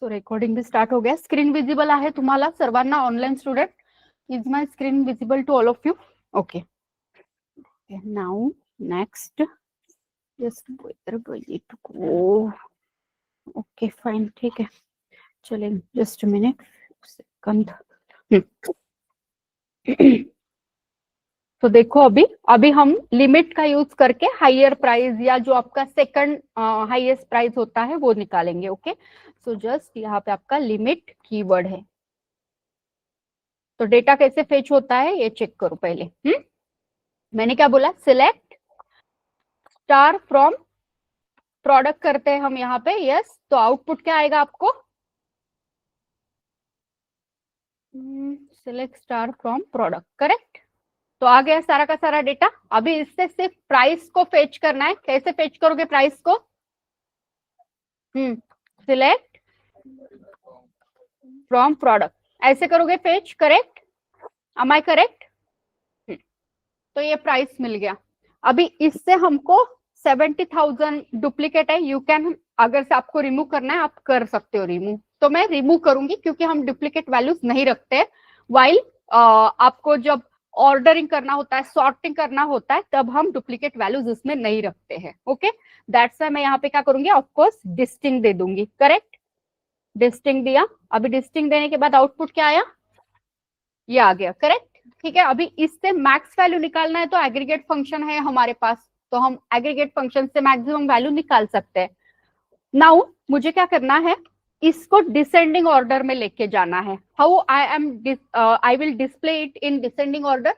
सो recording भी start हो गया. स्क्रीन विजिबल आहे तुम्हाला सर्वांना online student? Is my screen visible to all of you? Okay. Now next just need to go. Okay fine, ठीक है. चलें, जस्ट मिनट सेकंड. तो देखो अभी हम लिमिट का यूज करके हायर प्राइस या जो आपका सेकंड हाईएस्ट प्राइस होता है वो निकालेंगे. ओके. सो जस्ट यहाँ पे आपका लिमिट कीवर्ड है. तो डेटा कैसे फेच होता है ये चेक करो पहले. मैंने क्या बोला? सिलेक्ट स्टार फ्रॉम प्रोडक्ट करते हैं हम यहाँ पे. यस. तो आउटपुट क्या आएगा आपको? Select star from product. Correct. तो आ गया सारा का सारा डेटा. अभी इससे सिर्फ प्राइस को फेच करना है. कैसे फेच करोगे प्राइस को? सिलेक्ट फ्रॉम प्रोडक्ट ऐसे करोगे fetch. Correct? Am I correct? तो ये प्राइस मिल गया. अभी इससे हमको 70,000 डुप्लीकेट है. यू कैन, अगर से आपको रिमूव करना है आप कर सकते हो रिमूव. तो मैं रिमूव करूंगी क्योंकि हम डुप्लीकेट वैल्यूज नहीं रखते. वाइल आपको जब ऑर्डरिंग करना होता है, सॉर्टिंग करना होता है, तब हम डुप्लीकेट वैल्यूज इसमें नहीं रखते हैं. ओके. दैट्स व्हाई मैं यहाँ पे क्या करूंगी? ऑफकोर्स डिस्टिंग दे दूंगी. करेक्ट? डिस्टिंग दिया. अभी डिस्टिंग देने के बाद आउटपुट क्या आया? ये आ गया. करेक्ट? ठीक है. अभी इससे मैक्स वैल्यू निकालना है तो एग्रीगेट फंक्शन है हमारे पास, तो हम एग्रीगेट फंक्शन से मैक्सिमम वैल्यू निकाल सकते हैं. नाउ मुझे क्या करना है? इसको डिसेंडिंग ऑर्डर में लेके जाना है. How I will display it in descending order?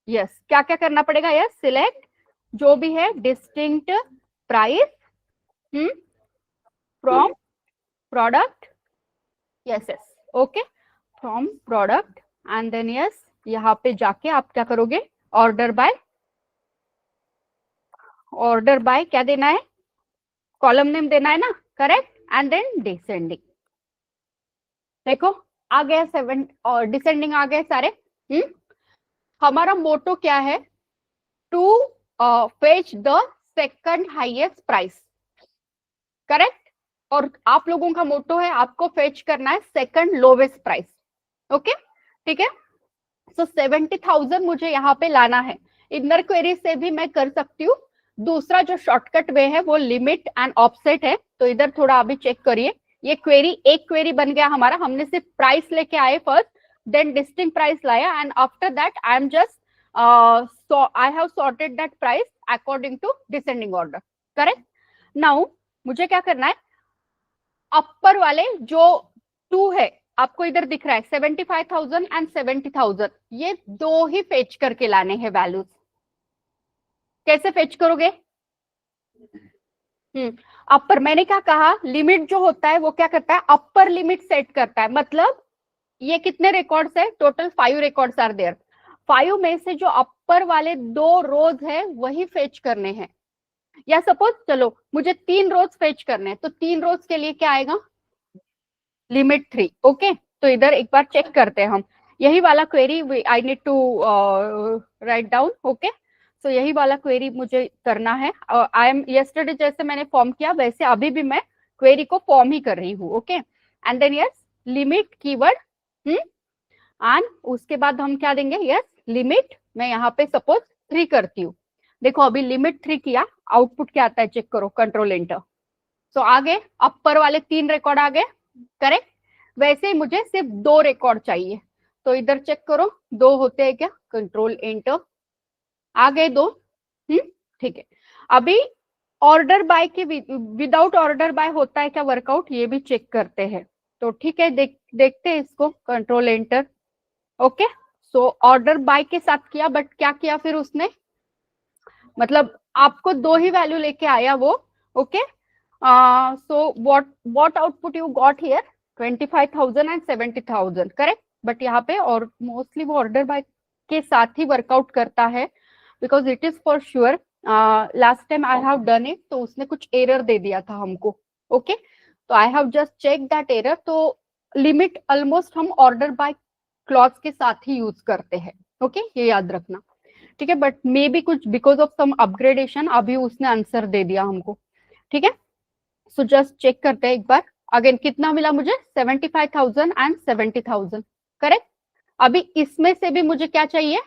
Yes. क्या क्या करना पड़ेगा? यस. सिलेक्ट जो भी है distinct price from product. Yes yes. Okay. From product and then yes यहाँ पे जाके आप क्या करोगे? ऑर्डर बाय क्या देना है? कॉलम नेम देना है ना. करेक्ट? And then descending. देखो आ गया 7 और डिसेंडिंग आ गए सारे. हमारा मोटो क्या है? To fetch the second highest price. Correct? और आप लोगों का मोटो है आपको फेच करना है सेकंड लोवेस्ट प्राइस. ओके. ठीक है. सो 70,000 मुझे यहाँ पे लाना है. इनर क्वेरी से भी मैं कर सकती हूँ. दूसरा जो शॉर्टकट वे है वो लिमिट एंड ऑफसेट है. तो इधर थोड़ा अभी चेक करिए. ये क्वेरी एक क्वेरी बन गया हमारा. हमने सिर्फ प्राइस लेके आए फर्स्ट, देन डिस्टिंक्ट प्राइस लाया and after that I am just I have sorted that price according to descending order. Correct? Now मुझे क्या करना है? अपर वाले जो 2 है आपको इधर दिख रहा है 75,000 एंड 70,000, ये दो ही फेच करके लाने हैं वैल्यूज. कैसे फेच करोगे? अपर, मैंने क्या कहा? लिमिट जो होता है वो क्या करता है? अपर लिमिट सेट करता है. मतलब ये कितने रिकॉर्ड्स है? Total 5 records are there. 5 में से जो अपर वाले 2 रोज है वही फेच करने हैं. या सपोज चलो मुझे 3 रोज फेच करने हैं, तो 3 रोज के लिए क्या आएगा? लिमिट 3. ओके. तो इधर एक बार चेक करते हैं हम. यही वाला query I need to write down. Okay. So यही वाला क्वेरी मुझे करना है. आई एम यस्टरडे जैसे मैंने फॉर्म किया वैसे अभी भी मैं क्वेरी को फॉर्म ही कर रही हूँ. Okay. And then yes limit keyword and उसके बाद हम क्या देंगे? Yes limit. मैं यहाँ पे सपोज 3 करती हूँ. देखो अभी लिमिट 3 किया, आउटपुट क्या आता है चेक करो. Control enter. सो आगे अपर वाले 3 रिकॉर्ड आ गए. करेक्ट? वैसे ही मुझे सिर्फ 2 रिकॉर्ड चाहिए. तो इधर चेक करो 2 होते हैं क्या? Control enter. आ गए 2. ठीक है. अभी ऑर्डर बाय के विदाउट ऑर्डर बाय होता है क्या वर्कआउट? ये भी चेक करते हैं. तो ठीक है देखते हैं इसको. Control enter. Okay. So order by के साथ किया, बट क्या किया फिर उसने? मतलब आपको 2 ही वैल्यू लेके आया वो. Okay. So what output you got here? 25,000 and 70,000. Correct? But यहाँ पे और मोस्टली वो ऑर्डर बाय के साथ ही वर्कआउट करता है because it is for sure. Last time I have done it तो उसने कुछ एरर दे दिया था हमको. ओके. तो I have just check that error. तो लिमिट ऑलमोस्ट हम ऑर्डर बाय क्लॉज के साथ ही यूज करते हैं. ओके. ये याद रखना. ठीक है. बट मे बी कुछ बिकॉज ऑफ सम अपग्रेडेशन अभी उसने आंसर दे दिया हमको. ठीक है. सो जस्ट चेक करते हैं एक बार. अगेन कितना मिला मुझे 75,000 एंड 70,000, करेक्ट। अभी इसमें से भी मुझे क्या चाहिए,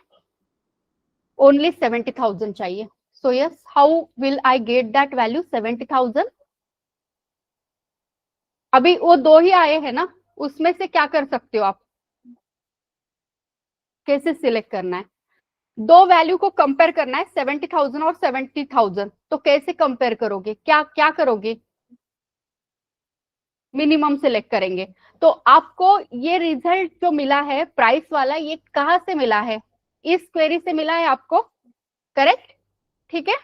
ओनली 70,000 चाहिए। So yes, how will I get that value 70,000? अभी वो दो ही आए हैं ना, उसमें से क्या कर सकते हो आप, कैसे सिलेक्ट करना है, दो वैल्यू को कंपेयर करना है 70,000 और 70,000, तो कैसे कंपेयर करोगे, क्या क्या करोगे, मिनिमम सिलेक्ट करेंगे। तो आपको ये रिजल्ट जो मिला है प्राइस वाला, ये कहां से मिला है, इस क्वेरी से मिला है आपको, करेक्ट, ठीक है।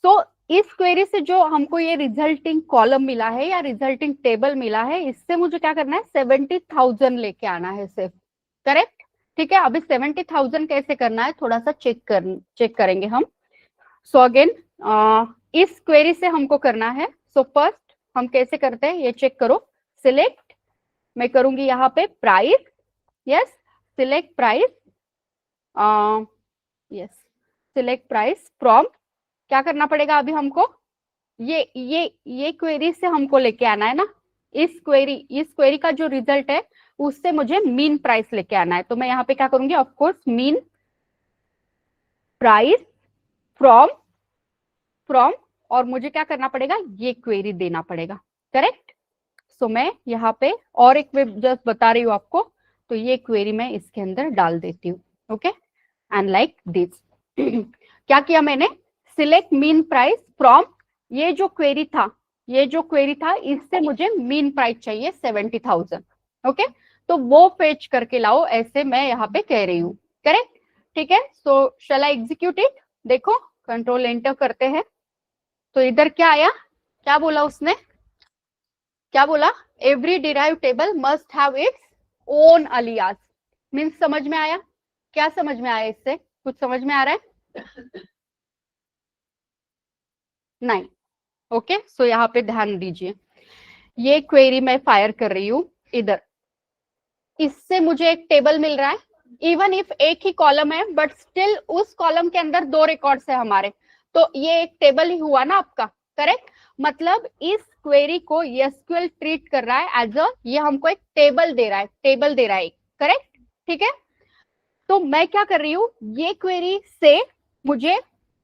तो इस क्वेरी से जो हमको ये रिजल्टिंग कॉलम मिला है या रिजल्टिंग टेबल मिला है, इससे मुझे क्या करना है, 70,000 लेके आना है सिर्फ, करेक्ट, ठीक है। अभी 70,000 कैसे करना है, थोड़ा सा चेक करेंगे हम। सो अगेन इस क्वेरी से हमको करना है। सो फर्स्ट हम कैसे करते हैं ये चेक करो। सिलेक्ट, मैं करूंगी यहाँ पे price, yes, select price, yes, select price from, क्या करना पड़ेगा अभी हमको, ये क्वेरी से हमको लेके आना है ना, इस क्वेरी का जो रिजल्ट है उससे मुझे मीन प्राइस लेके आना है। तो मैं यहाँ पे क्या करूंगी, of course mean price from from, और मुझे क्या करना पड़ेगा, ये क्वेरी देना पड़ेगा, करेक्ट। सो मैं यहाँ पे और एक वेब जस्ट बता रही हूँ आपको, तो ये क्वेरी मैं इसके अंदर डाल देती हूँ, ओके, एंड लाइक दिस। क्या किया मैंने, सिलेक्ट मीन प्राइस फ्रॉम, ये जो क्वेरी था, ये जो क्वेरी था इससे मुझे मीन प्राइस चाहिए 70,000, ओके। तो वो फेच करके लाओ, ऐसे मैं यहाँ पे कह रही हूँ, करेक्ट, ठीक है। सो शैल आई एग्जीक्यूट इट, देखो कंट्रोल एंटर करते हैं, तो इधर क्या आया, क्या बोला उसने, क्या बोला, every derive table must have its own alias, means समझ में आया, क्या समझ में आया, इससे कुछ समझ में आ रहा है, नहीं, ओके। सो यहाँ पे ध्यान दीजिए, ये क्वेरी मैं फायर कर रही हूँ इधर, इससे मुझे एक टेबल मिल रहा है, इवन इफ एक ही कॉलम है बट स्टिल उस कॉलम के अंदर दो रिकॉर्ड्स है हमारे, तो ये एक टेबल ही हुआ ना आपका, करेक्ट। मतलब इस क्वेरी को एसक्यूएल ट्रीट कर रहा है एज अ, ये हमको एक टेबल दे रहा है, टेबल दे रहा है, करेक्ट, ठीक है। तो मैं क्या कर रही हूँ, ये क्वेरी से मुझे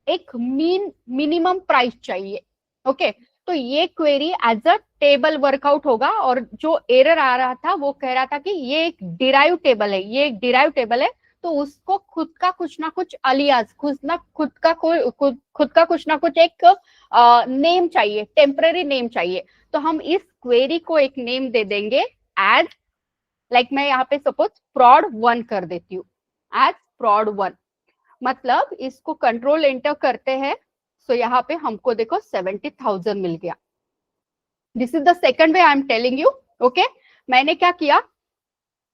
एक मिनिमम प्राइस चाहिए, ओके। तो ये query as a table work out होगा, और जो एरर आ रहा था वो कह रहा था कि ये एक डिराइव टेबल है, ये एक डिराइव टेबल है, तो उसको खुद का कुछ ना कुछ अलियास, खुद का कुछ ना कुछ एक नेम चाहिए, टेम्पररी नेम चाहिए। तो हम इस क्वेरी को एक नेम दे देंगे एज, लाइक मैं यहाँ पे सपोज prod1 कर देती हूँ, एज prod1, मतलब इसको कंट्रोल एंटर करते हैं। सो यहाँ पे हमको देखो 70,000 मिल गया। This is the second way I am telling you, okay. मैंने क्या किया,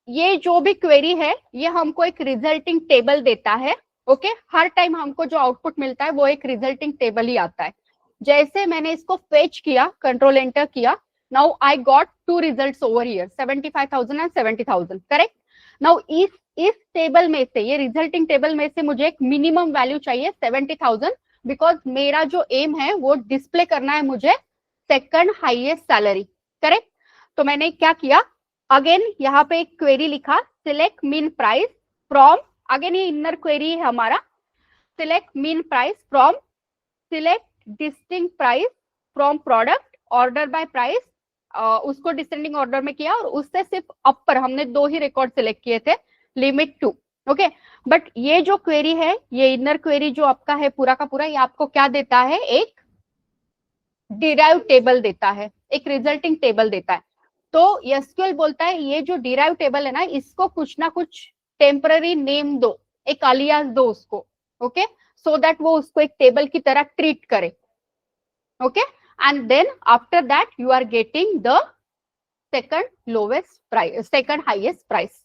ये जो भी क्वेरी है ये हमको एक रिजल्टिंग टेबल देता है, ओके। हर टाइम हमको जो आउटपुट मिलता है वो एक रिजल्टिंग टेबल ही आता है। जैसे मैंने इसको फेच किया, कंट्रोल एंटर किया, now I got two results over here, 75,000 and 70,000, correct. Now इस टेबल में से, ये रिजल्टिंग टेबल में से मुझे एक मिनिमम वैल्यू चाहिए 70,000, बिकॉज मेरा जो एम है वो डिस्प्ले करना है मुझे सेकंड हाईएस्ट सैलरी, करेक्ट। तो मैंने क्या किया, अगेन यहाँ पे एक क्वेरी लिखा, select min price from, again ये इनर क्वेरी है हमारा, select min price from, select distinct price from product, order by price, उसको डिसेंडिंग ऑर्डर में किया, और उससे सिर्फ अपर हमने दो ही रिकॉर्ड सिलेक्ट किए थे, लिमिट 2, ओके। बट ये जो क्वेरी है, ये इनर क्वेरी जो आपका है पूरा का पूरा, ये आपको क्या देता है, एक डिराइव टेबल देता है, एक रिजल्टिंग टेबल देता है। तो एसक्यूएल बोलता है ये जो डिराइव टेबल है ना, इसको कुछ ना कुछ टेम्पररी नेम दो, एक अलियास दो उसको, ओके, सो दैट वो उसको एक टेबल की तरह ट्रीट करे, okay. And then after that you are getting the second lowest price, second highest price.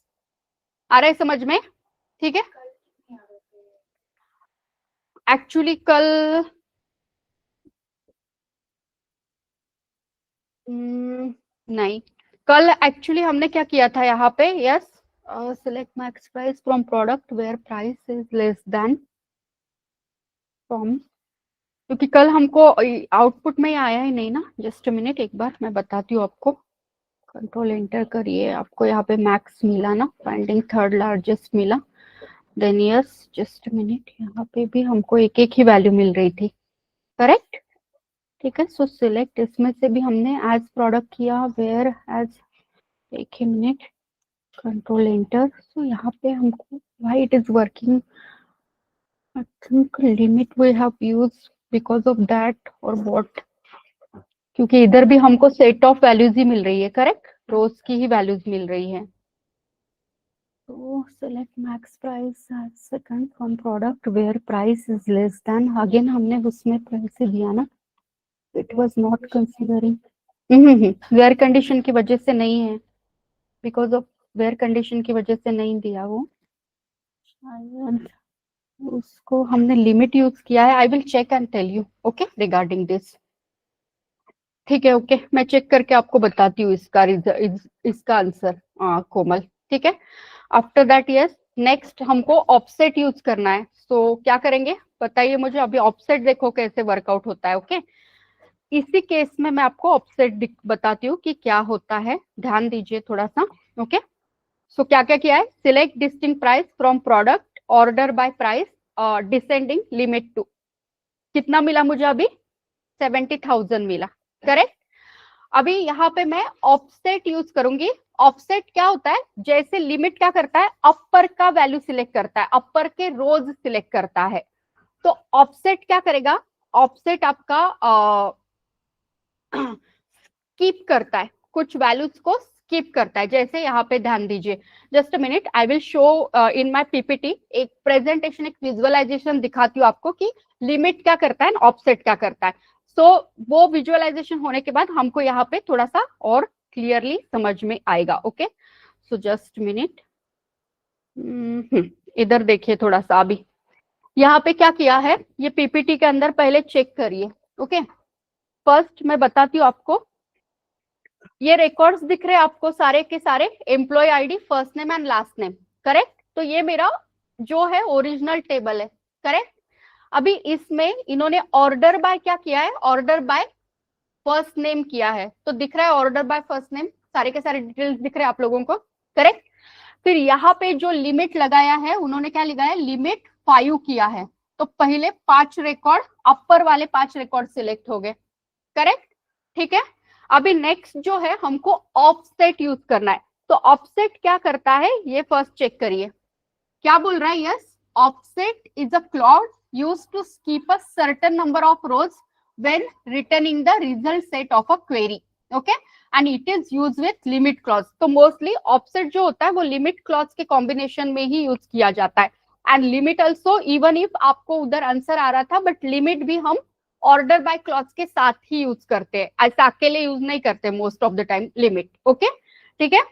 आ रहा है समझ में, ठीक है। एक्चुअली कल नहीं, कल एक्चुअली हमने क्या किया था यहाँ पे, yes, select max price from product where price is less than, from क्योंकि कल हमको आउटपुट में आया ही नहीं ना। जस्ट मिनट, एक बार मैं बताती हूँ आपको। कंट्रोल एंटर करिए, आपको यहाँ पे मैक्स मिला ना, फाइंडिंग थर्ड लार्जेस्ट मिला। देन यस, जस्ट मिनट, यहाँ पे भी हमको एक एक ही वैल्यू मिल रही थी, करेक्ट। ठीक है, सो सिलेक्ट, इसमें से भी हमने एज प्रोडक्ट किया, वेयर एज, एक ही मिनट, कंट्रोल एंटर। सो यहाँ पे हमको why it is working, I think limit we have used because of that और व्हाट, क्योंकि इधर भी हमको सेट ऑफ वैल्यूज ही मिल रही है, करेक्ट, रोज की ही वैल्यूज मिल रही है। तो select max price second from product where price is less than, again हमने उसमें प्राइस दिया ना, it was not considering, where condition की वजह से नहीं है, बिकॉज ऑफ वेयर कंडीशन की वजह से नहीं दिया वो शायद, उसको हमने लिमिट यूज किया है। I will check and tell you, okay, regarding this. ठीक है, ओके, मैं चेक करके आपको बताती हूँ इसका इसका आंसर, कोमल। ठीक है, आफ्टर दैट यस, नेक्स्ट हमको ऑफसेट यूज करना है। सो क्या करेंगे बताइए मुझे, अभी ऑफसेट देखो कैसे वर्कआउट होता है, ओके। इसी केस में मैं आपको ऑफसेट बताती हूँ कि क्या होता है, ध्यान दीजिए थोड़ा सा, ओके। सो क्या क्या किया है, select distinct price from product, order by price, descending limit two, कितना मिला मुझे अभी, 70,000 मिला, करेक्ट। अभी यहाँ पे मैं ऑफसेट यूज करूंगी। ऑफसेट क्या होता है, जैसे लिमिट क्या करता है, अपर का वैल्यू सिलेक्ट करता है, अपर के रोज सिलेक्ट करता है। तो ऑफसेट क्या करेगा, ऑफसेट आपका स्कीप करता है, कुछ वैल्यूज को स्कीप करता है। जैसे यहाँ पे ध्यान दीजिए, just a minute, I will show in my PPT, एक प्रेजेंटेशन, एक विजुअलाइजेशन दिखाती हूँ आपको कि लिमिट क्या करता है, ऑफसेट क्या करता है। सो वो विजुअलाइजेशन होने के बाद हमको यहाँ पे थोड़ा सा और क्लियरली समझ में आएगा, ओके। सो जस्ट मिनट, इधर देखिए थोड़ा सा, अभी यहाँ पे क्या किया है, ये पीपीटी के अंदर पहले चेक करिए, ओके। फर्स्ट मैं बताती हूँ आपको, ये रिकॉर्ड्स दिख रहे हैं आपको सारे के सारे, employee ID, first name and last name, correct. तो ये मेरा जो है ओरिजिनल टेबल है, करेक्ट। अभी इसमें इन्होंने ऑर्डर बाय क्या किया है, ऑर्डर बाय फर्स्ट नेम किया है, तो दिख रहा है ऑर्डर बाय फर्स्ट नेम, सारे के सारे डिटेल्स दिख रहे हैं आप लोगों को, करेक्ट। फिर यहाँ पे जो लिमिट लगाया है, उन्होंने क्या लगाया, लिमिट 5 किया है। तो पहले 5 रिकॉर्ड, अपर वाले 5 रिकॉर्ड सिलेक्ट हो गए, करेक्ट। ठीक है, अभी नेक्स्ट जो है हमको ऑफसेट यूज करना है। तो ऑफसेट क्या करता है, ये फर्स्ट चेक करिए, क्या बोल रहा है, yes, offset is a clause used to keep a certain number of rows when returning the result set of a query, okay, and it is use with limit clause. तो mostly offset जो होता है वो limit clause के combination में ही use किया जाता है। And limit also, even if आपको उधर आंसर आ रहा था, बट लिमिट भी हम ऑर्डर बाय क्लॉज के साथ ही यूज करते हैं, ऐसा अकेले यूज नहीं करते most of the time limit, okay. ठीक है,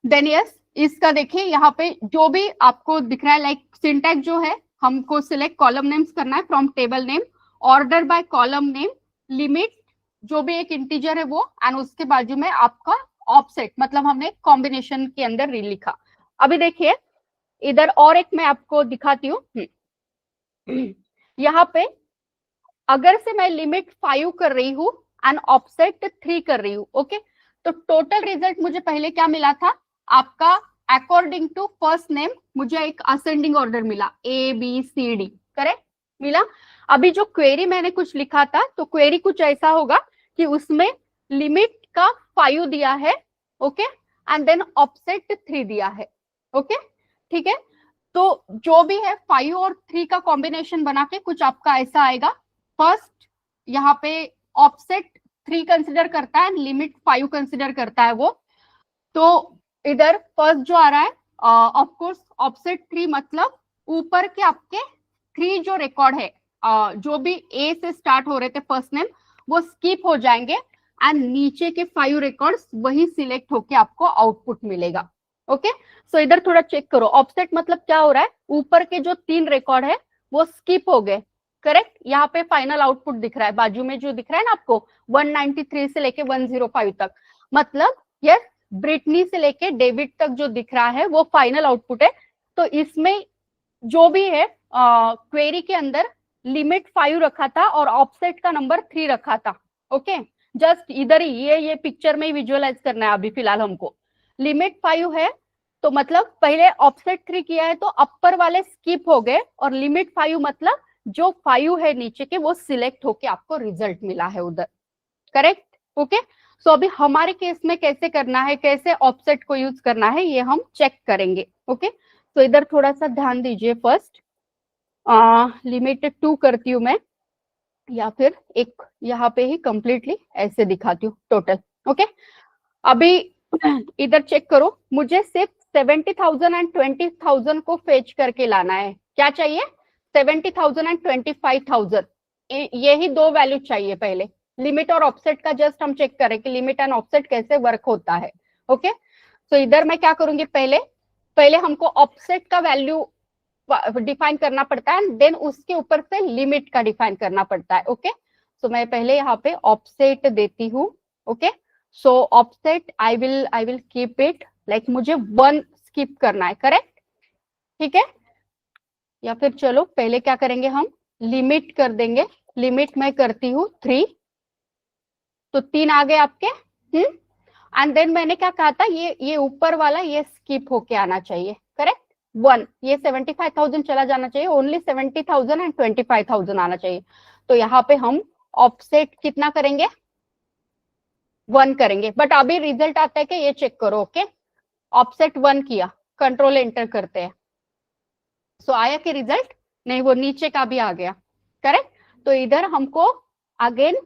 देन यस, इसका देखिए यहाँ पे जो भी आपको दिख रहा है, लाइक सिंटैक्स जो है, हमको सिलेक्ट कॉलम नेम्स करना है from table name, order by column name, limit जो भी एक इंटीजर है वो, एंड उसके बाजू में आपका ऑफसेट, मतलब हमने कॉम्बिनेशन के अंदर लिखा। अभी देखिए इधर और एक मैं आपको दिखाती हूँ, यहाँ पे अगर से मैं लिमिट 5 कर रही हूँ एंड ऑफसेट 3 कर रही हूँ, ओके, तो टोटल रिजल्ट मुझे पहले क्या मिला था, आपका अकॉर्डिंग टू फर्स्ट नेम मुझे एक असेंडिंग ऑर्डर मिला, ABCD, करेक्ट मिला। अभी जो क्वेरी मैंने कुछ लिखा था, तो क्वेरी कुछ ऐसा होगा कि उसमें लिमिट का 5 दिया है, ओके, एंड देन ऑफसेट 3 दिया है, ओके। ठीक है, तो जो भी है 5 और 3 का कॉम्बिनेशन बना के कुछ आपका ऐसा आएगा। फर्स्ट यहाँ पे ऑफसेट 3 कंसिडर करता है, लिमिट 5 कंसिडर करता है वो। तो इधर फर्स्ट जो आ रहा है, ऑफ कोर्स ऑफसेट 3 मतलब ऊपर के आपके 3 जो रिकॉर्ड है, जो भी ए से स्टार्ट हो रहे थे फर्स्ट नेम, वो स्किप हो जाएंगे एंड नीचे के 5 रिकॉर्ड्स वही सिलेक्ट होके आपको आउटपुट मिलेगा, ओके। सो इधर थोड़ा चेक करो, ऑफसेट मतलब क्या हो रहा है, ऊपर के जो 3 रिकॉर्ड है वो स्किप हो गए, करेक्ट। यहाँ पे फाइनल आउटपुट दिख रहा है, बाजू में जो दिख रहा है ना आपको 193 से लेके 105 तक, मतलब यस, ब्रिटनी से लेके डेविड तक जो दिख रहा है वो फाइनल आउटपुट है। तो इसमें जो भी है क्वेरी के अंदर लिमिट 5 रखा था और ऑफसेट का नंबर 3 रखा था। ओके, जस्ट इधर ही ये पिक्चर में ही विजुअलाइज करना है अभी फिलहाल हमको। लिमिट 5 है तो मतलब पहले ऑफसेट 3 किया है तो अपर वाले स्किप हो गए, और लिमिट 5 मतलब जो 5 है नीचे के वो सिलेक्ट होके आपको रिजल्ट मिला है उधर। करेक्ट? ओके, सो अभी हमारे केस में कैसे करना है, कैसे ऑफसेट को यूज करना है ये हम चेक करेंगे। ओके, तो इधर थोड़ा सा ध्यान दीजिए। फर्स्ट लिमिट 2 करती हूँ मैं, या फिर एक यहाँ पे ही कंप्लीटली ऐसे दिखाती हूँ टोटल। ओके, अभी इधर चेक करो, मुझे सिर्फ 70,000 एंड 20,000 को फेच करके लाना है। क्या चाहिए? 70,000 एंड 25,000, यही दो वैल्यू चाहिए पहले। लिमिट और ऑफसेट का जस्ट हम चेक करें कि लिमिट एंड ऑफसेट कैसे वर्क होता है। ओके, तो इधर मैं क्या करूंगी, पहले पहले हमको ऑफसेट का वैल्यू डिफाइन करना पड़ता है, देन उसके ऊपर से लिमिट का डिफाइन करना पड़ता है। ओके, सो मैं पहले यहाँ पे ऑफसेट देती हूँ। Okay, so offset I will keep it like, मुझे 1 स्किप करना है। करेक्ट? ठीक है, या फिर चलो पहले क्या करेंगे, हम लिमिट कर देंगे। लिमिट मैं करती हूँ 3, तो 3 आ गए आपके। एंड देन मैंने क्या कहा था, ये ऊपर वाला ये स्किप होके आना चाहिए। करेक्ट? 1, ये 75,000 चला जाना चाहिए, ओनली 70,000 एंड 25,000 आना चाहिए। तो यहाँ पे हम ऑफसेट कितना करेंगे, 1 करेंगे। बट अभी रिजल्ट आता है कि ये चेक करो। ओके, ऑफसेट 1 किया, कंट्रोल एंटर करते हैं, सो आया कि रिजल्ट? नहीं, वो नीचे का भी आ गया। करेक्ट? तो इधर हमको अगेन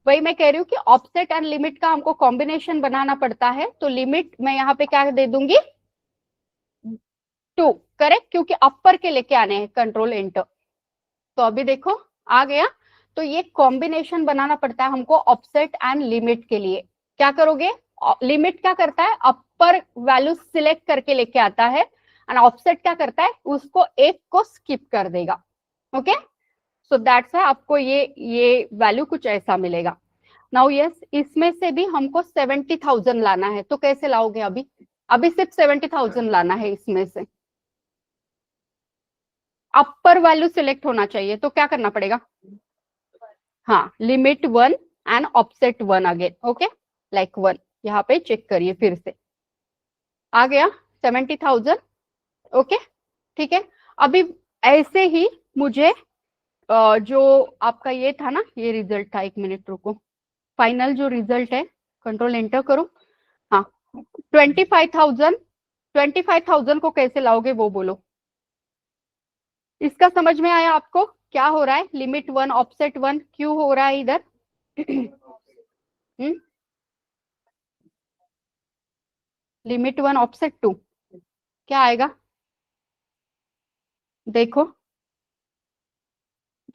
वही मैं कह रही हूँ कि ऑफसेट एंड लिमिट का हमको कॉम्बिनेशन बनाना पड़ता है। तो लिमिट मैं यहाँ पे क्या दे दूंगी, 2। करेक्ट? क्योंकि अपर के लेके आने हैं, कंट्रोल एंटर। तो अभी देखो आ गया। तो ये कॉम्बिनेशन बनाना पड़ता है हमको ऑफसेट एंड लिमिट के लिए। क्या करोगे, लिमिट क्या करता है, अपर वैल्यू सिलेक्ट करके लेके आता है, एंड ऑफसेट क्या करता है, उसको एक को स्किप कर देगा। ओके, सो दैट्स आपको ये वैल्यू कुछ ऐसा मिलेगा। नाउ यस, इसमें से भी हमको 70,000 लाना है, तो कैसे लाओगे? अभी अभी सिर्फ 70,000 लाना है, इसमें से अपर वैल्यू सिलेक्ट होना चाहिए। तो क्या करना पड़ेगा, हाँ, limit 1 and offset 1 again. Okay, like 1, यहाँ पे चेक करिए फिर से आ गया 70,000। ओके, ठीक है। अभी ऐसे ही मुझे जो आपका ये था ना, ये रिजल्ट था, 1 मिनट रुको, फाइनल जो रिजल्ट है, कंट्रोल एंटर करो। हाँ, 25,000 को कैसे लाओगे वो बोलो। इसका समझ में आया आपको क्या हो रहा है, लिमिट 1 ऑफसेट 1 क्यों हो रहा है इधर? लिमिट 1 ऑफसेट 2 क्या आएगा, देखो,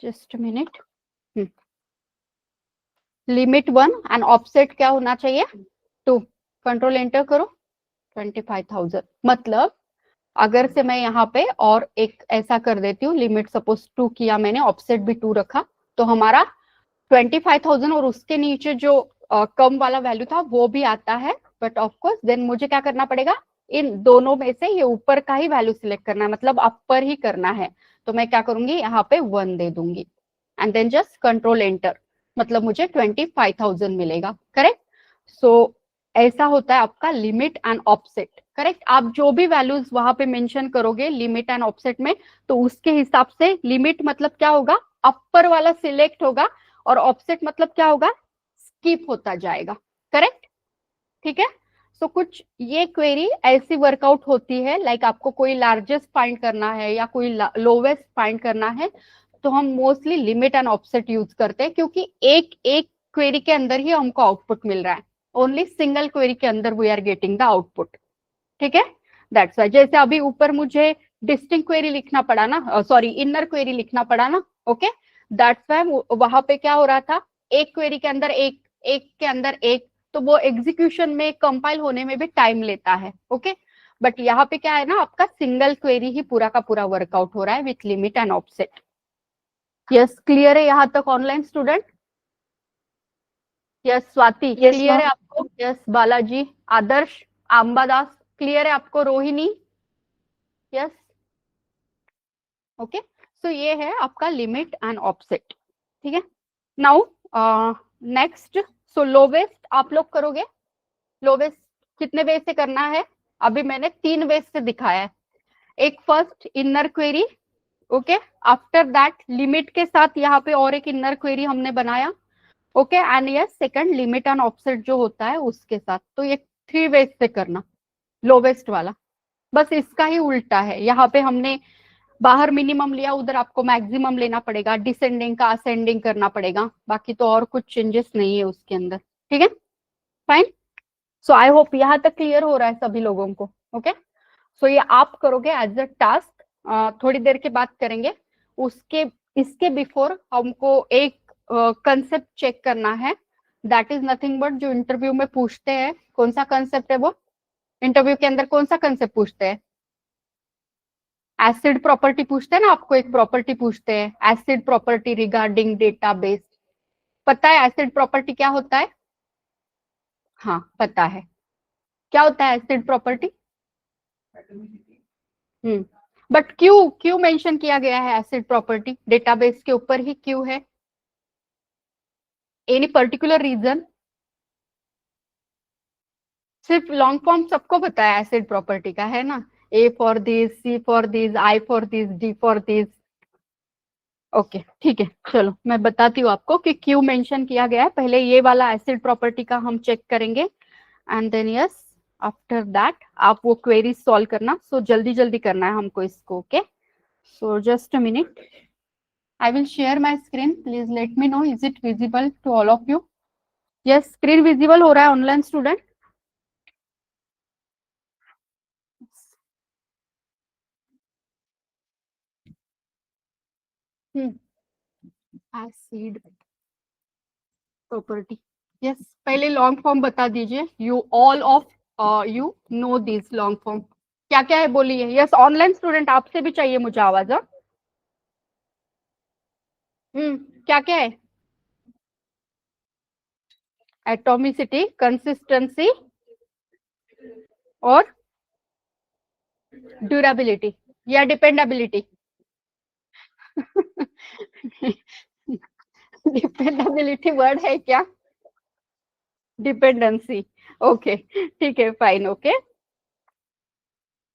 just minute. Limit 1 and offset क्या होना चाहिए, 2। कंट्रोल एंटर करो, 25,000। मतलब अगर से मैं यहाँ पे और एक ऐसा कर देती हूँ, लिमिट सपोज 2 किया मैंने, ऑफसेट भी 2 रखा, तो हमारा 25,000 और उसके नीचे जो कम वाला वैल्यू था वो भी आता है। बट ऑफकोर्स देन मुझे क्या करना पड़ेगा, इन दोनों में से ये ऊपर का ही वैल्यू सिलेक्ट करना है, मतलब अपर ही करना है। तो मैं क्या करूंगी, यहाँ पे 1 दे दूंगी, and then just control enter, मतलब मुझे 25,000 मिलेगा। करेक्ट? सो ऐसा होता है आपका लिमिट एंड ऑफसेट। करेक्ट? आप जो भी वैल्यूज वहां पे मेंशन करोगे लिमिट एंड ऑफसेट में, तो उसके हिसाब से लिमिट मतलब क्या होगा, अपर वाला सिलेक्ट होगा, और ऑफसेट मतलब क्या होगा, स्किप होता जाएगा। करेक्ट? ठीक है। सो कुछ ये क्वेरी ऐसी वर्कआउट होती है, लाइक आपको कोई लार्जेस्ट फाइंड करना है या कोई लोवेस्ट फाइंड करना है, तो हम mostly limit and offset use करते हैं, क्योंकि एक एक क्वेरी के अंदर ही हमको आउटपुट मिल रहा है, ओनली सिंगल क्वेरी के अंदर we are getting the output. ठीक है, दैट्स वाई जैसे अभी ऊपर मुझे डिस्टिंक्ट क्वेरी लिखना पड़ा ना, सॉरी इनर क्वेरी लिखना पड़ा ना। ओके, दैट्स वाई वहां पे क्या हो रहा था, एक क्वेरी के अंदर एक, एक के अंदर एक, तो वो एग्जीक्यूशन में कंपाइल होने में भी टाइम लेता है। ओके, बट यहाँ पे क्या है ना, आपका सिंगल क्वेरी ही पूरा का पूरा वर्कआउट हो रहा है with limit and offset. Yes, clear है यहाँ तक online student? Yes, Swati clear है आपको? यस, बालाजी, आदर्श, अंबादास क्लियर है आपको? रोहिणी? Yes, okay. सो ये है आपका लिमिट एंड ऑफसेट, ठीक है। नाउ नेक्स्ट, सो लोवेस्ट आप लोग करोगे। लोवेस्ट कितने वे से करना है? अभी मैंने 3 वे से दिखाया है। एक first inner query, okay, after that limit के साथ यहाँ पे और एक इनर क्वेरी हमने बनाया, okay, and yes second limit and offset जो होता है उसके साथ। तो ये 3 वे से करना लोवेस्ट वाला। बस इसका ही उल्टा है, यहाँ पे हमने बाहर मिनिमम लिया, उधर आपको मैक्सिमम लेना पड़ेगा, डिसेंडिंग का असेंडिंग करना पड़ेगा, बाकी तो और कुछ चेंजेस नहीं है उसके अंदर, ठीक है, फाइन। सो आई होप यहाँ तक क्लियर हो रहा है सभी लोगों को, ओके। सो ये आप करोगे एज अ टास्क, थोड़ी देर के बाद करेंगे। उसके इसके बिफोर हमको एक कंसेप्ट चेक करना है, दैट इज नथिंग बट जो इंटरव्यू में पूछते हैं। कौन सा कंसेप्ट है वो? इंटरव्यू के अंदर कौन सा कंसेप्ट पूछते हैं? एसिड प्रॉपर्टी पूछते हैं ना, आपको एक प्रॉपर्टी पूछते हैं, एसिड प्रॉपर्टी रिगार्डिंग डेटाबेस। पता है एसिड प्रॉपर्टी क्या होता है? हाँ पता है, क्या होता है एसिड प्रॉपर्टी? बट क्यों क्यों मेंशन किया गया है एसिड प्रॉपर्टी? डेटाबेस के ऊपर ही क्यों है? Any particular reason? सिर्फ लॉन्ग फॉर्म सबको पता है एसिड प्रॉपर्टी का, है ना? A for this, C for this, I for this, D for this. Okay ठीक है, चलो मैं बताती हूँ आपको कि क्यों मेंशन किया गया है। पहले ये वाला एसिड प्रॉपर्टी का हम चेक करेंगे and then yes after that आप वो क्वेरी सॉल्व करना। सो जल्दी जल्दी करना है हमको इसको, okay. So just a minute, I will share my screen, please let me know is it visible to all of you? Yes, screen visible हो रहा है online student? Acid property, yes. पहले लॉन्ग फॉर्म बता दीजिए, you all of you know this long form क्या क्या है, बोलिए। यस ऑनलाइन स्टूडेंट आपसे भी चाहिए मुझे आवाज। क्या क्या है? एटॉमिसिटी, कंसिस्टेंसी और ड्यूरेबिलिटी या डिपेंडेबिलिटी? डिपेंडेबिलिटी वर्ड है क्या? डिपेंडेंसी, ओके ठीक है, फाइन, ओके।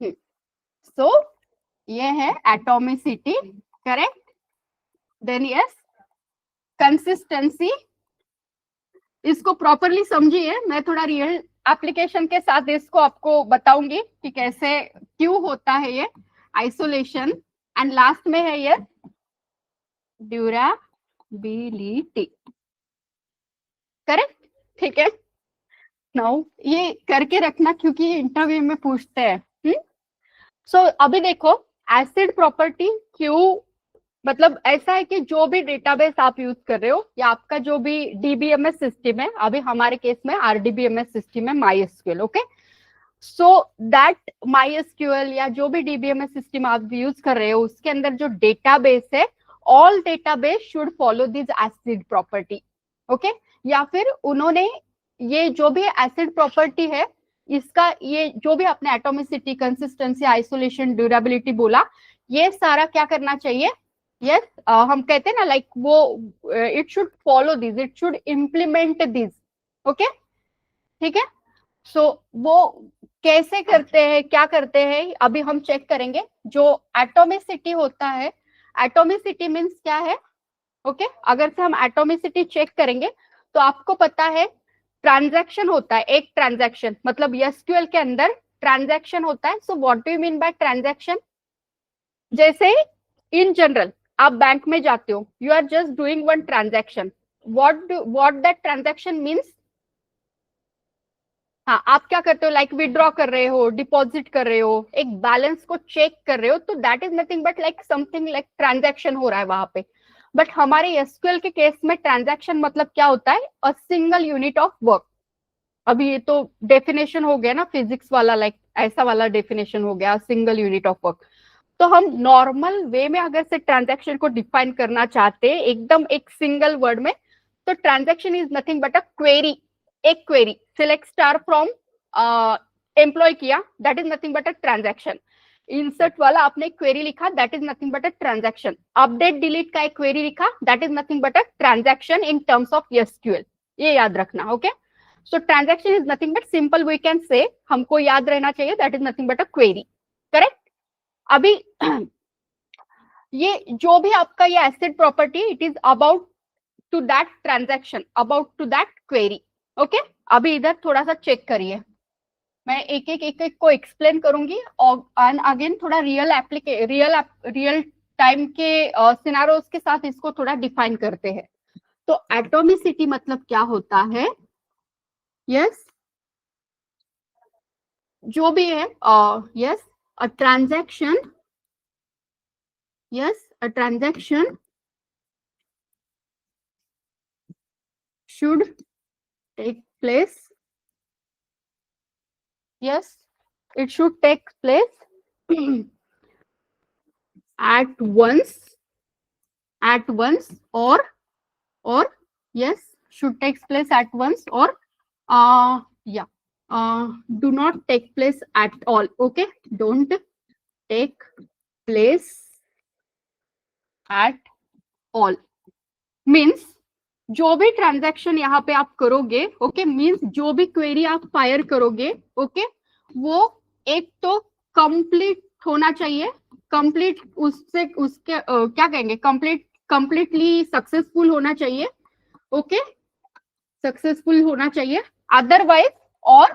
सो ये है atomicity, correct. Then yes consistency, इसको प्रॉपरली समझिए, मैं थोड़ा रियल एप्लीकेशन के साथ इसको आपको बताऊंगी कि कैसे क्यों होता है ये आइसोलेशन। एंड लास्ट में है ये ड्यूरेबिलिटी, करेक्ट, ठीक है। नाउ ये करके रखना क्योंकि इंटरव्यू में पूछते हैं। सो अभी देखो एसिड प्रॉपर्टी क्यों, मतलब ऐसा है कि जो भी डेटाबेस आप यूज कर रहे हो या आपका जो भी डीबीएमएस सिस्टम है, अभी हमारे केस में आरडीबीएमएस सिस्टम है MySQL, okay. So that MySQL या जो भी डीबीएमएस सिस्टम आप यूज कर रहे हो उसके अंदर जो डेटाबेस है, all database should follow this acid property, okay. या फिर उन्होंने ये जो भी एसिड प्रॉपर्टी है इसका, ये जो भी आपने एटॉमिसिटी, कंसिस्टेंसी, आइसोलेशन, ड्यूरेबिलिटी बोला, ये सारा क्या करना चाहिए? यस हम कहते हैं ना लाइक वो it should follow this, it should implement this, okay, ठीक है। सो वो कैसे करते हैं, क्या करते हैं, अभी हम चेक करेंगे। जो एटॉमिसिटी होता है, एटॉमिसिटी मीन्स क्या है, ओके। अगर से हम एटॉमिसिटी चेक करेंगे तो आपको पता है ट्रांजैक्शन होता है, एक ट्रांजैक्शन मतलब एसक्यूएल के अंदर ट्रांजैक्शन होता है। So what do you mean by transaction? जैसे इन जनरल आप बैंक में जाते हो, you are just doing one transaction, what that transaction means? हाँ, आप क्या करते हो, लाइक विड्रॉ कर रहे हो, डिपॉजिट कर रहे हो, एक बैलेंस को चेक कर रहे हो, तो that is nothing but like something like transaction हो रहा है वहां पे। बट हमारे एसक्यूएल के केस में ट्रांजैक्शन मतलब क्या होता है? A single unit of work. अभी ये तो डेफिनेशन हो गया ना फिजिक्स वाला, लाइक ऐसा वाला डेफिनेशन हो गया, सिंगल यूनिट ऑफ वर्क। तो हम नॉर्मल वे में अगर से ट्रांजैक्शन को डिफाइन करना चाहते हैं एकदम एक सिंगल वर्ड में, तो transaction is nothing but a query. एक query select star from employ किया, that is nothing but a transaction. Insert वाला आपने क्वेरी लिखा, that is nothing but a transaction. Update delete का एक क्वेरी लिखा, that is nothing but a transaction in terms of SQL. ये याद रखना, okay. So transaction is nothing but, simple we can say, हमको याद रहना चाहिए, that is nothing but a query, correct. अभी ये जो भी आपका ये asset property, it is about to that transaction, about to that query, okay. अभी इधर थोड़ा सा चेक करिए, मैं एक को एक्सप्लेन करूंगी और अगेन थोड़ा रियल टाइम के सिनारोस के साथ इसको थोड़ा डिफाइन करते हैं। तो एटॉमिसिटी मतलब क्या होता है? यस, जो भी है, yes, a transaction, yes, a transaction should take place, yes, it should take place at once or yes, should take place at once or yeah, do not take place at all, okay, don't take place at all means जो भी transaction यहाँ पे आप करोगे, okay, means जो भी query आप fire करोगे, ओके, वो एक तो कंप्लीट होना चाहिए, कंप्लीट उससे उसके क्या कहेंगे, कंप्लीटली सक्सेसफुल होना चाहिए, ओके, सक्सेसफुल होना चाहिए, अदरवाइज और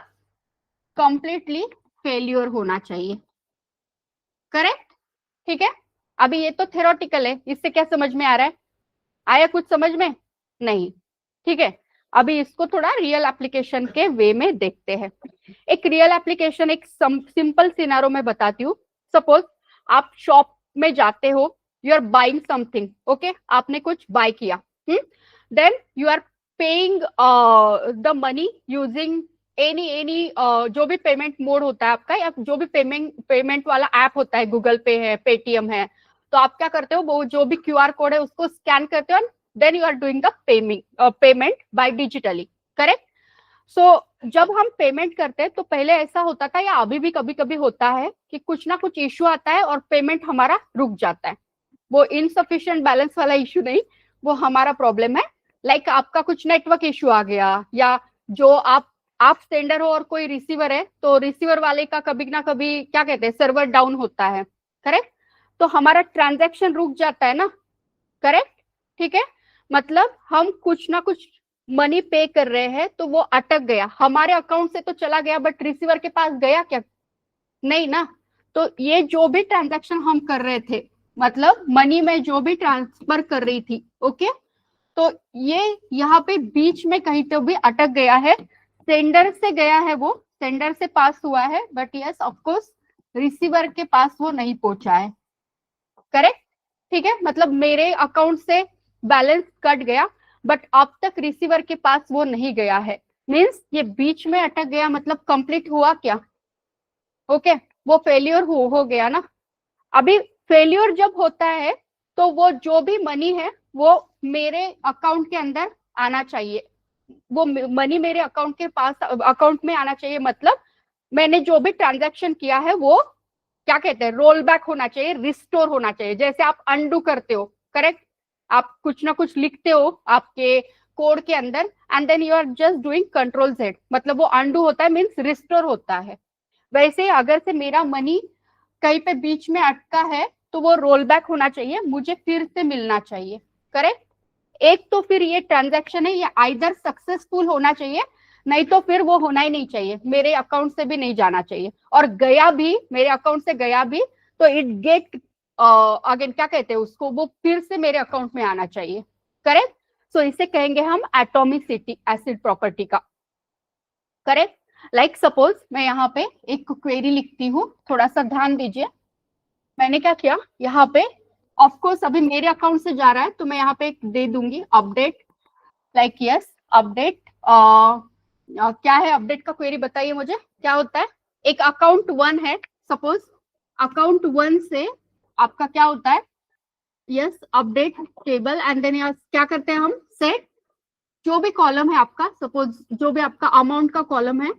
कंप्लीटली फेल्यूर होना चाहिए, करेक्ट, ठीक है। अभी ये तो थ्योरेटिकल है, इससे क्या समझ में आ रहा है? आया कुछ समझ में? नहीं, ठीक है। अभी इसको थोड़ा रियल एप्लीकेशन के वे में देखते हैं। एक रियल एप्लीकेशन, एक सिंपल सिनारो में बताती हूँ। सपोज आप शॉप में जाते हो, you are buying something, okay, आपने कुछ बाय किया, then you are paying the money using any जो भी पेमेंट मोड होता है आपका, या जो भी पेमेंट वाला ऐप होता है, गूगल पे है, पेटीएम है, तो आप क्या करते हो, वो जो भी क्यूआर कोड है उसको स्कैन करते हो, then you are doing the payment by digitally, correct. So जब हम पेमेंट करते हैं तो पहले ऐसा होता था, या अभी भी कभी कभी होता है कि कुछ ना कुछ इश्यू आता है और पेमेंट हमारा रुक जाता है। वो इनसफिशिएंट बैलेंस वाला इश्यू नहीं, वो हमारा प्रॉब्लम है, लाइक आपका कुछ नेटवर्क इश्यू आ गया, या जो आप सेंडर हो और कोई रिसीवर है, तो रिसीवर वाले का कभी ना कभी क्या कहते हैं, सर्वर डाउन होता है, करेक्ट, तो हमारा ट्रांजैक्शन रुक जाता है ना, करेक्ट, ठीक है। मतलब हम कुछ ना कुछ मनी पे कर रहे हैं तो वो अटक गया, हमारे अकाउंट से तो चला गया, बट रिसीवर के पास गया क्या? नहीं ना। तो ये जो भी ट्रांजैक्शन हम कर रहे थे, मतलब मनी में जो भी ट्रांसफर कर रही थी, ओके, तो ये यहाँ पे बीच में कहीं तो भी अटक गया है, सेंडर से गया है, वो सेंडर से पास हुआ है, but yes of course receiver के पास वो नहीं पहुंचा है, करेक्ट, ठीक है। मतलब मेरे अकाउंट से बैलेंस कट गया, बट अब तक रिसीवर के पास वो नहीं गया है, मींस ये बीच में अटक गया, मतलब कंप्लीट हुआ क्या? ओके, वो फेल्योर हो गया ना। अभी फेल्योर जब होता है तो वो जो भी मनी है वो मेरे अकाउंट के अंदर आना चाहिए, वो मनी मेरे अकाउंट के पास, अकाउंट में आना चाहिए, मतलब मैंने जो भी ट्रांजैक्शन किया है वो क्या कहते हैं, रोल बैक होना चाहिए, रिस्टोर होना चाहिए, जैसे आप अनडू करते हो, करेक्ट, आप कुछ ना कुछ लिखते हो आपके कोड के अंदर, and then you are just doing control Z, मतलब वो अनडू होता है, मीन्स रिस्टोर होता है। वैसे अगर से मेरा मनी कहीं पे बीच में अटका है तो वो रोल बैक होना चाहिए, मुझे फिर से मिलना चाहिए, करेक्ट। एक तो फिर ये ट्रांजैक्शन है, ये आइदर सक्सेसफुल होना चाहिए, नहीं तो फिर वो होना ही नहीं चाहिए, मेरे अकाउंट से भी नहीं जाना चाहिए, और गया भी, मेरे अकाउंट से गया भी तो इट गेट अगेन क्या कहते हैं उसको, वो फिर से मेरे अकाउंट में आना चाहिए, करेक्ट। सो इसे कहेंगे हम एटॉमिसिटी एसिड प्रॉपर्टी का, करेक्ट। लाइक सपोज मैं यहाँ पे एक क्वेरी लिखती हूँ, थोड़ा सा ध्यान दीजिए, मैंने क्या किया यहाँ पे, ऑफ कोर्स अभी मेरे अकाउंट से जा रहा है तो मैं यहाँ पे एक दे दूंगी अपडेट, लाइक यस अपडेट, क्या है अपडेट का क्वेरी, बताइए मुझे क्या होता है। एक अकाउंट 1 है, सपोज अकाउंट 1 से आपका क्या होता है, yes update table, and then क्या करते हैं हम, सेट जो भी कॉलम है आपका, सपोज जो भी आपका अमाउंट का कॉलम है,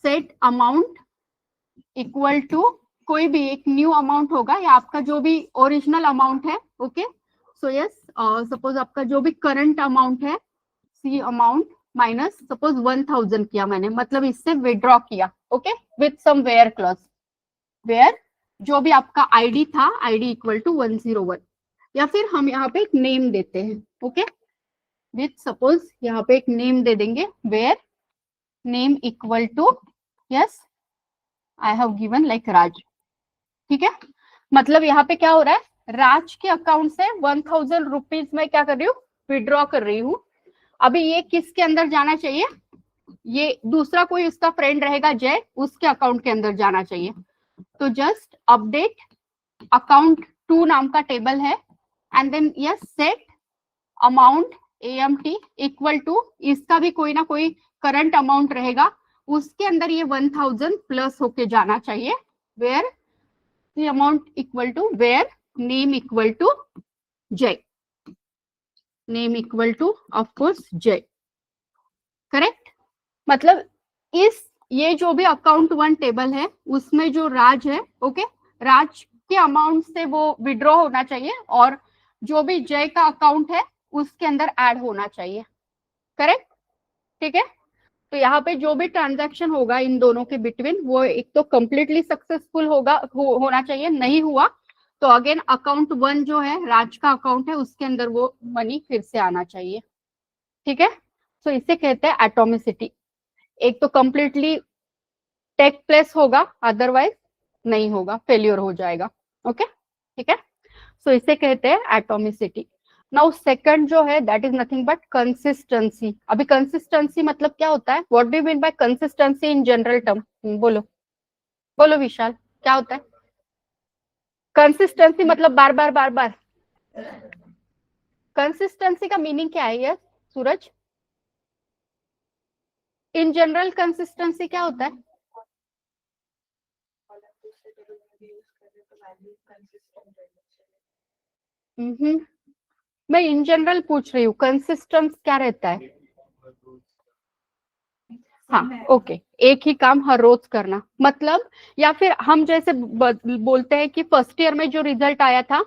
सेट अमाउंट इक्वल टू कोई भी एक न्यू अमाउंट होगा या आपका जो भी ओरिजिनल अमाउंट है, ओके, सो यस, सपोज आपका जो भी करंट अमाउंट है, सी अमाउंट माइनस सपोज 1000 किया मैंने, मतलब इससे विड्रॉ किया, okay, with some where clause, where जो भी आपका आईडी था, आईडी इक्वल टू 101, या फिर हम यहाँ पे एक नेम देते हैं, ओके, विथ सपोज यहाँ पे एक नेम दे देंगे, where name equal to, yes I have given like Raj, ठीक है। मतलब यहाँ पे क्या हो रहा है, राज के अकाउंट से 1000 रुपीज में क्या कर रही हूँ, विड्रॉ कर रही हूँ। अभी ये किसके अंदर जाना चाहिए, ये दूसरा कोई उसका फ्रेंड रहेगा जय, उसके अकाउंट के अंदर जाना चाहिए। तो जस्ट अपडेट अकाउंट 2 नाम का टेबल है, and then yes set amount AMT equal to, इसका भी कोई ना कोई करंट अमाउंट रहेगा, उसके अंदर ये 1000 प्लस होके जाना चाहिए, where the amount equal to, where name equal to J, name equal to of course J, correct. मतलब इस ये जो भी अकाउंट 1 टेबल है उसमें जो राज है, ओके, राज के अमाउंट से वो विड्रॉ होना चाहिए, और जो भी जय का अकाउंट है उसके अंदर ऐड होना चाहिए, करेक्ट, ठीक है। तो यहाँ पे जो भी ट्रांजैक्शन होगा इन दोनों के बिटवीन, वो एक तो कंप्लीटली सक्सेसफुल होगा, होना चाहिए, नहीं हुआ तो अगेन अकाउंट 1 जो है राज का अकाउंट है उसके अंदर वो मनी फिर से आना चाहिए, ठीक है। तो इसे कहते हैं एटॉमिसिटी। एक तो कंप्लीटली टेक प्लेस होगा, अदरवाइज नहीं होगा, फेल्योर हो जाएगा, ओके, ठीक है। सो इसे कहते हैं एटॉमिसिटी। नाउ सेकंड जो है that is nothing but consistency. अभी कंसिस्टेंसी मतलब क्या होता है, what do you mean bye consistency in general term, बोलो बोलो विशाल, क्या होता है कंसिस्टेंसी? मतलब बार बार बार बार, कंसिस्टेंसी का मीनिंग क्या है? Yes Suraj, in general consistency क्या होता है? मैं इन जनरल पूछ रही हूँ, कंसिस्टेंस क्या रहता है? हाँ ओके, एक ही काम हर रोज करना, मतलब, या फिर हम जैसे बोलते हैं कि फर्स्ट ईयर में जो रिजल्ट आया था,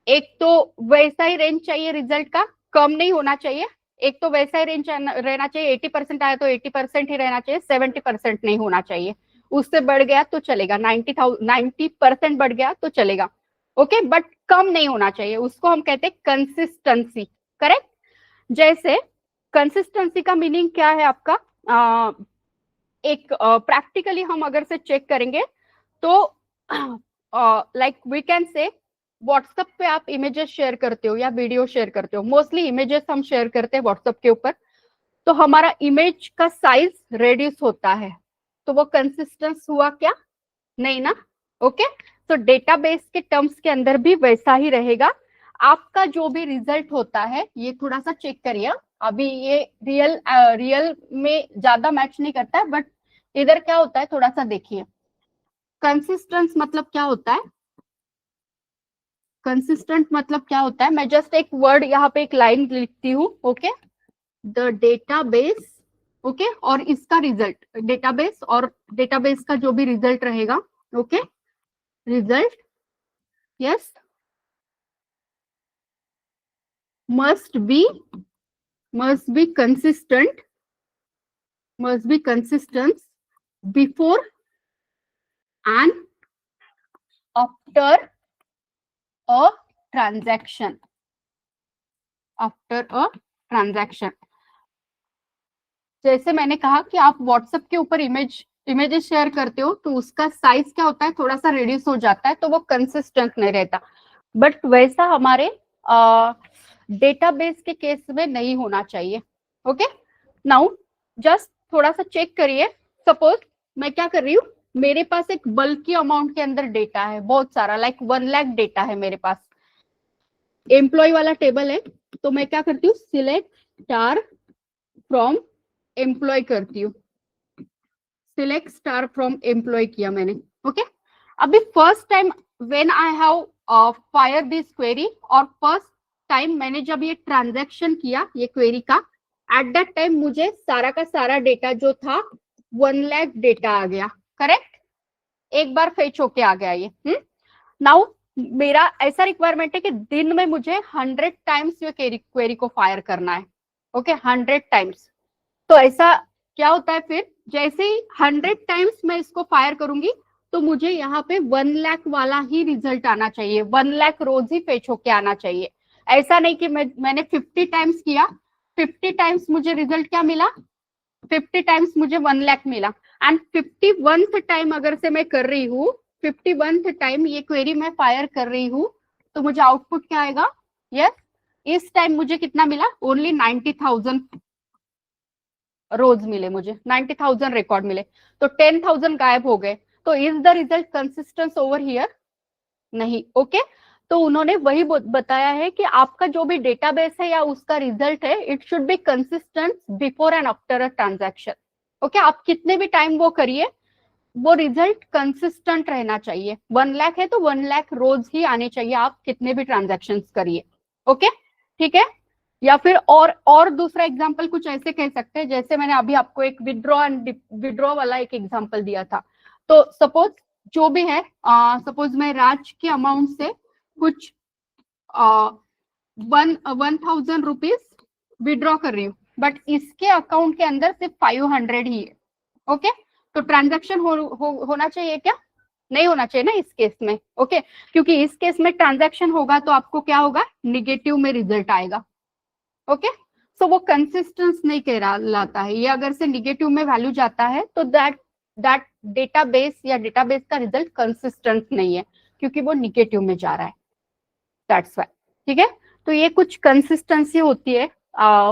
एक तो वैसा ही रेंज चाहिए रिजल्ट का, कम नहीं होना चाहिए, एक तो वैसा ही रेंज रहना चाहिए, 80% आया तो 80% ही रहना चाहिए, 70% नहीं होना चाहिए, उससे बढ़ गया तो चलेगा, 90% बढ़ गया तो चलेगा, ओके, बट कम नहीं होना चाहिए, उसको हम कहते हैं कंसिस्टेंसी, करेक्ट। जैसे कंसिस्टेंसी का मीनिंग क्या है आपका, एक प्रैक्टिकली हम अगर से चेक करेंगे तो like we can say WhatsApp पे आप इमेजेस शेयर करते हो या वीडियो शेयर करते हो, मोस्टली इमेजेस हम शेयर करते हैं व्हाट्सएप के ऊपर, तो हमारा इमेज का साइज रेड्यूस होता है, तो वो कंसिस्टेंस हुआ क्या? नहीं ना, ओके। तो डेटाबेस के टर्म्स के अंदर भी वैसा ही रहेगा, आपका जो भी रिजल्ट होता है, ये थोड़ा सा चेक करिए, अभी ये रियल में ज्यादा मैच नहीं करता है, बट इधर क्या होता है थोड़ा सा देखिए, कंसिस्टेंस मतलब क्या होता है, कंसिस्टेंट मतलब क्या होता है, मैं जस्ट एक वर्ड यहाँ पे एक लाइन लिखती हूँ, ओके, द डेटाबेस, ओके, और इसका रिजल्ट, डेटाबेस और डेटाबेस का जो भी रिजल्ट रहेगा, okay, result, yes, must be consistent, must be consistent before and after a transaction, after a transaction। जैसे मैंने कहा कि आप व्हाट्सएप के ऊपर इमेजेस शेयर करते हो तो उसका साइज क्या होता है, थोड़ा सा रिड्यूस हो जाता है, तो वो कंसिस्टेंट नहीं रहता, बट वैसा हमारे डेटाबेस के केस में नहीं होना चाहिए, ओके। नाउ जस्ट थोड़ा सा चेक करिए, सपोज मैं क्या कर रही हूँ, मेरे पास एक बल्कि अमाउंट के अंदर डेटा है बहुत सारा, लाइक 1 लाख डेटा है मेरे पास, एम्प्लॉय वाला टेबल है, तो मैं क्या करती हूँ, सिलेक्ट स्टार फ्रॉम एम्प्लॉय करती हूँ, सिलेक्ट स्टार फ्रॉम एम्प्लॉय किया मैंने, ओके। अभी first time when I have fire this query, और फर्स्ट टाइम मैंने जब ये ट्रांजैक्शन किया ये क्वेरी का, एट दैट टाइम मुझे सारा का सारा डेटा जो था 1 लाख डेटा आ गया, करेक्ट। एक बार फेच होके आ गया ये। नाउ मेरा ऐसा रिक्वायरमेंट है कि दिन में मुझे 100 टाइम्स ये क्वेरी को फायर करना है। Okay, 100 times. तो ऐसा क्या होता है फिर, जैसे ही 100 टाइम्स मैं इसको फायर करूंगी तो मुझे यहाँ पे 1 लाख वाला ही रिजल्ट आना चाहिए, 1 लाख रोज ही फेच होके आना चाहिए। ऐसा नहीं कि मैंने 50 टाइम्स किया, 50 टाइम्स मुझे रिजल्ट क्या मिला, 50 टाइम्स मुझे 1 लाख मिला। एंड 51th टाइम अगर से मैं कर रही हूँ, 51th टाइम ये क्वेरी मैं फायर कर रही हूँ, तो मुझे आउटपुट क्या आएगा, यस, इस टाइम मुझे कितना मिला, ओनली 90,000 रोज मिले, मुझे 90,000 रिकॉर्ड मिले, तो 10,000 गायब हो गए। तो is the result consistence over here, नहीं। ओके, तो उन्होंने वही बताया है कि आपका जो भी डेटाबेस है या उसका रिजल्ट है, it should be consistent before and after a transaction. Okay, आप कितने भी टाइम वो करिए, वो रिजल्ट कंसिस्टेंट रहना चाहिए। 1 लाख है तो 1 लाख रोज ही आने चाहिए, आप कितने भी ट्रांजेक्शन करिए। ओके, ठीक है। या फिर और दूसरा एग्जांपल कुछ ऐसे कह सकते हैं, जैसे मैंने अभी आपको एक विड्रॉ वाला एक एग्जांपल दिया था। तो सपोज जो भी है, सपोज मैं राज के अमाउंट से कुछ 1,000 रुपीज विड्रॉ कर रही हूँ, बट इसके अकाउंट के अंदर सिर्फ 500 ही है। ओके, तो ट्रांजैक्शन होना चाहिए क्या, नहीं होना चाहिए ना इस केस में। ओके, क्योंकि इस केस में ट्रांजैक्शन होगा तो आपको क्या होगा, निगेटिव में रिजल्ट आएगा। ओके, सो वो कंसिस्टेंस नहीं कहलाता है ये, अगर से निगेटिव में वैल्यू जाता है तो दैट डेटाबेस या डेटाबेस का रिजल्ट कंसिस्टेंट नहीं है, क्योंकि वो निगेटिव में जा रहा है, दैट्स व्हाई। ठीक है, तो ये कुछ कंसिस्टेंसी होती है।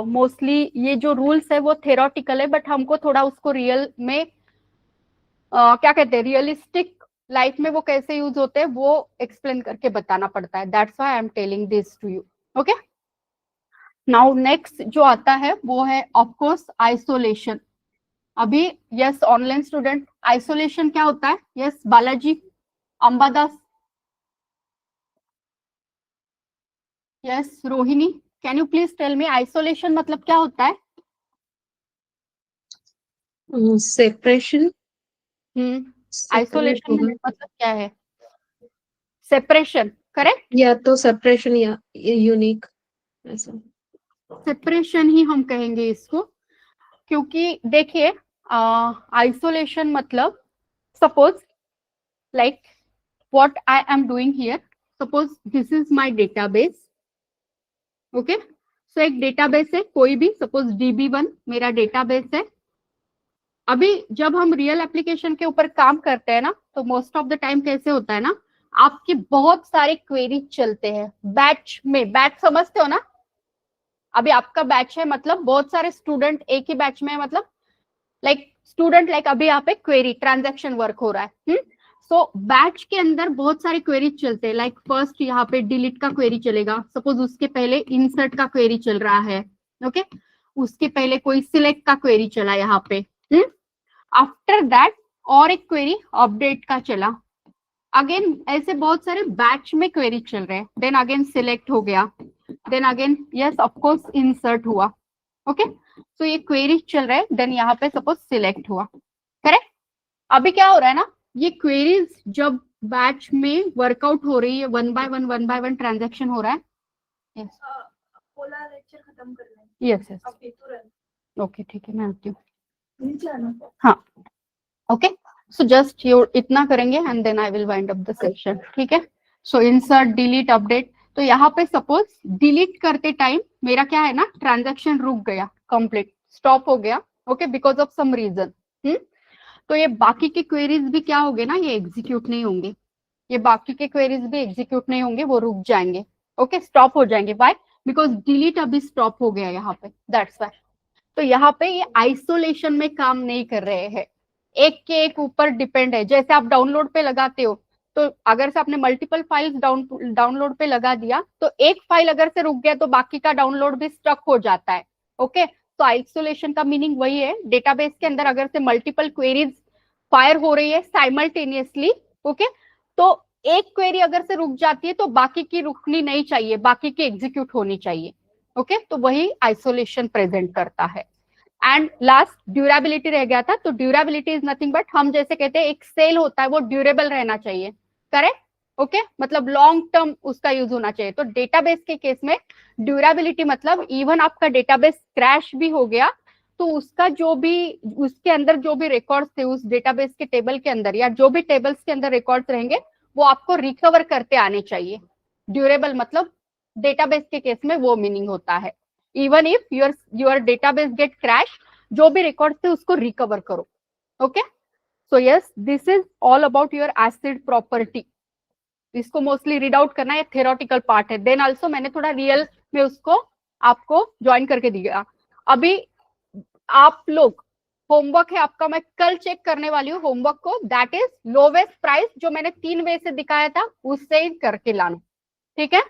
मोस्टली ये जो रूल्स है वो थेरोटिकल है, बट हमको थोड़ा उसको रियल में क्या कहते हैं, रियलिस्टिक लाइफ में वो कैसे यूज होते हैं वो एक्सप्लेन करके बताना पड़ता है, that's why I am telling this to you. Okay, now next जो आता है वो है ऑफकोर्स आइसोलेशन। अभी यस, ऑनलाइन स्टूडेंट, आइसोलेशन क्या होता है, yes Balaji, Ambadas, yes Rohini, can you please tell me isolation मतलब क्या होता है। सेपरेशन। सेपरेट आइसोलेशन होगा, मतलब क्या है, सेपरेशन, करेक्ट। या तो सेपरेशन या यूनिक, ऐसा। सेपरेशन ही हम कहेंगे इसको, क्योंकि देखिए आइसोलेशन मतलब suppose like what I am doing here, suppose this is my database. Okay, so एक डेटाबेस है कोई भी, सपोज DB1 मेरा डेटाबेस है। अभी जब हम रियल एप्लीकेशन के ऊपर काम करते हैं ना, तो मोस्ट ऑफ द टाइम कैसे होता है ना, आपके बहुत सारे क्वेरी चलते हैं बैच में, बैच समझते हो ना, अभी आपका बैच है मतलब बहुत सारे स्टूडेंट एक ही बैच में है, मतलब लाइक स्टूडेंट, लाइक अभी यहाँ पे क्वेरी ट्रांजैक्शन वर्क हो रहा है। सो बैच के अंदर बहुत सारे क्वेरी चलते हैं, लाइक फर्स्ट यहाँ पे डिलीट का क्वेरी चलेगा, सपोज उसके पहले इंसर्ट का क्वेरी चल रहा है। ओके, उसके पहले कोई सिलेक्ट का क्वेरी चला यहाँ पे। आफ्टर दैट और एक क्वेरी अपडेट का चला, अगेन ऐसे बहुत सारे बैच में क्वेरी चल रहे हैं, देन अगेन सिलेक्ट हो गया, then again yes of course insert हुआ। ओके, तो ये क्वेरी चल रहा है, देन यहाँ पे सपोज सिलेक्ट हुआ, करेक्ट। अभी क्या हो रहा है ना, ये क्वेरीज जब बैच में वर्कआउट हो रही है, वन बाय वन ट्रांजेक्शन हो रहा है। यस, लेक्चर खत्म कर लें। यस यस, ओके ठीक है, मैं आती हूँ। हाँ, ओके, सो जस्ट यू इतना करेंगे and then I will wind up the session. ठीक है, सो इंसर्ट डिलीट अपडेट, तो यहाँ पे सपोज डिलीट करते टाइम मेरा क्या है ना, ट्रांजैक्शन रुक गया, कंप्लीट स्टॉप हो गया। Okay, because of some reason. तो ये बाकी के क्वेरीज भी क्या होंगे ना, ये एग्जीक्यूट नहीं होंगे, ये बाकी के क्वेरीज भी एग्जीक्यूट नहीं होंगे, वो रुक जाएंगे। ओके, स्टॉप हो जाएंगे, व्हाई, बिकॉज डिलीट अभी स्टॉप हो गया यहाँ पे, दैट्स व्हाई। तो यहाँ पे ये आइसोलेशन में काम नहीं कर रहे हैं, एक के एक ऊपर डिपेंड है। जैसे आप डाउनलोड पे लगाते हो, तो अगर से आपने मल्टीपल फाइल्स डाउनलोड पे लगा दिया, तो एक फाइल अगर से रुक गया तो बाकी का डाउनलोड भी स्टक हो जाता है। ओके, तो आइसोलेशन का मीनिंग वही है, डेटाबेस के अंदर अगर से मल्टीपल क्वेरीज फायर हो रही है साइमल्टेनियसली, ओके, तो एक क्वेरी अगर से रुक जाती है तो बाकी की रुकनी नहीं चाहिए, बाकी की एग्जीक्यूट होनी चाहिए। ओके, तो वही आइसोलेशन प्रेजेंट करता है। एंड लास्ट ड्यूरेबिलिटी रह गया था, तो ड्यूरेबिलिटी इज नथिंग बट, हम जैसे कहते हैं एक सेल होता है वो ड्यूरेबल रहना चाहिए, करेक्ट, ओके, मतलब लॉन्ग टर्म उसका यूज होना चाहिए। तो डेटाबेस के केस में ड्यूरेबिलिटी मतलब इवन आपका डेटाबेस क्रैश भी हो गया तो उसका जो भी उसके अंदर जो भी रिकॉर्ड्स थे उस डेटाबेस के टेबल के अंदर या जो भी टेबल्स के अंदर रिकॉर्ड्स रहेंगे वो आपको रिकवर करते आने चाहिए। ड्यूरेबल मतलब डेटाबेस के केस में वो मीनिंग होता है, even if your database get crash, जो भी रिकॉर्ड थे उसको रिकवर करो। Okay, so yes, this is all about your acid property. इसको मोस्टली रीड आउट करना है, थ्योरेटिकल पार्ट है, देन ऑल्सो मैंने थोड़ा रियल में उसको आपको ज्वाइन करके दिया। अभी आप लोग होमवर्क है आपका, मैं कल चेक करने वाली हूँ होमवर्क को, दैट इज लोवेस्ट प्राइस जो मैंने 3 वे से दिखाया था उससे ही करके लाना, ठीक है।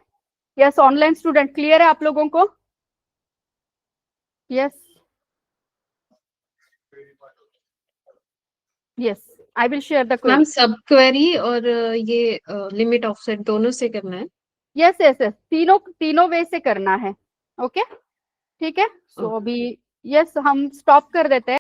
यस, ऑनलाइन स्टूडेंट क्लियर है आप लोगों को? Yes yes, I will share the ma'am query. सब क्वेरी और ये लिमिट ऑफसेट दोनों से करना है? यस यस यस, तीनों तीनों वे से करना है। ओके ठीक है, सो अभी यस हम स्टॉप कर देते हैं।